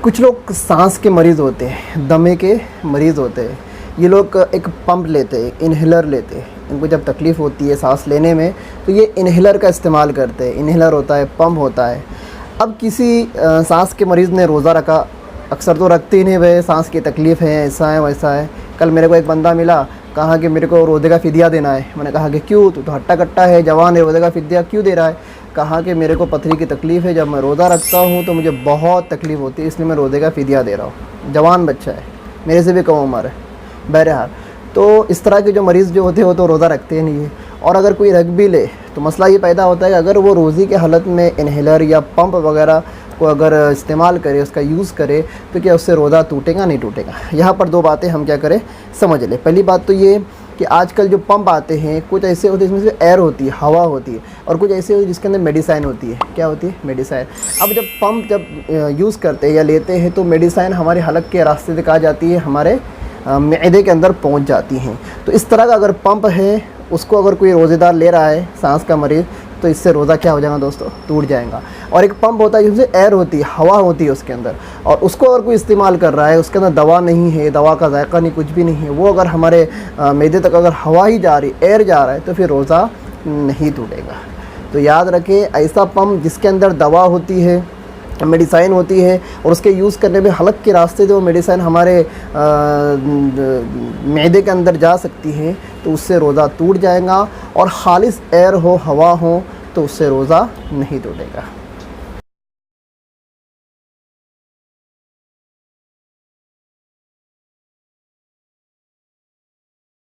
कुछ लोग सांस के मरीज़ होते हैं, दमे के मरीज़ होते हैं। ये लोग एक पंप लेते हैं, इन्हेलर लेते हैं। इनको जब तकलीफ़ होती है सांस लेने में तो ये इन्हेलर का इस्तेमाल करते हैं। इन्हेलर होता है, पंप होता है। अब किसी सांस के मरीज़ ने रोज़ा रखा, अक्सर तो रखते ही नहीं, भाई सांस की तकलीफ़ है, ऐसा है वैसा है। कल मेरे को एक बंदा मिला, कहा कि मेरे को रोज़े का फ़िदिया देना है। मैंने कहा कि क्यों, तू तो हट्टा कट्टा है, जवान है, रोज़े का फ़िदिया क्यों दे रहा है? कहा कि मेरे को पथरी की तकलीफ़ है, जब मैं रोज़ा रखता हूँ तो मुझे बहुत तकलीफ़ होती है, इसलिए मैं रोज़े का फ़िदिया दे रहा हूँ। जवान बच्चा है, मेरे से भी कम उम्र है। बहरहाल, तो इस तरह के जो मरीज़ जो होते हैं वो तो रोज़ा रखते ही नहीं है। और अगर कोई रख भी ले तो मसला ये पैदा होता है कि अगर वो रोज़ी के हालत में इन्हेलर या पंप वगैरह को अगर इस्तेमाल करे, उसका यूज़ करे, तो क्या उससे रोज़ा टूटेगा नहीं टूटेगा? यहाँ पर दो बातें हम क्या करें समझ लें। पहली बात तो ये कि आजकल जो पंप आते हैं कुछ ऐसे होते हैं जिसमें से एयर होती है, हवा होती है, और कुछ ऐसे होते हैं जिसके अंदर मेडिसाइन होती है। क्या होती है? मेडिसाइन। अब जब पंप जब यूज़ करते हैं या लेते हैं तो मेडिसाइन हमारे हलक के रास्ते से कहा जाती है, हमारे मैदे के अंदर पहुंच जाती हैं। तो इस तरह का अगर पंप है, उसको अगर कोई रोज़ेदार ले रहा है, सांस का मरीज़, तो इससे रोज़ा क्या हो जाएगा दोस्तों? टूट जाएगा। और एक पंप होता है जिसमें एयर होती है, हवा होती है उसके अंदर, और उसको अगर कोई इस्तेमाल कर रहा है, उसके अंदर दवा नहीं है, दवा का जायका नहीं, कुछ भी नहीं है, वो अगर हमारे मैदे तक अगर हवा ही जा रही, एयर जा रहा है, तो फिर रोज़ा नहीं टूटेगा। तो याद रखें, ऐसा पंप जिसके अंदर दवा होती है, मेडिसाइन होती है, और उसके यूज़ करने में हलक के रास्ते से वो मेडिसाइन हमारे मैदे के अंदर जा सकती है, तो उससे रोज़ा टूट जाएगा। और खालिस एयर हो, हवा हो, तो उससे रोज़ा नहीं टूटेगा।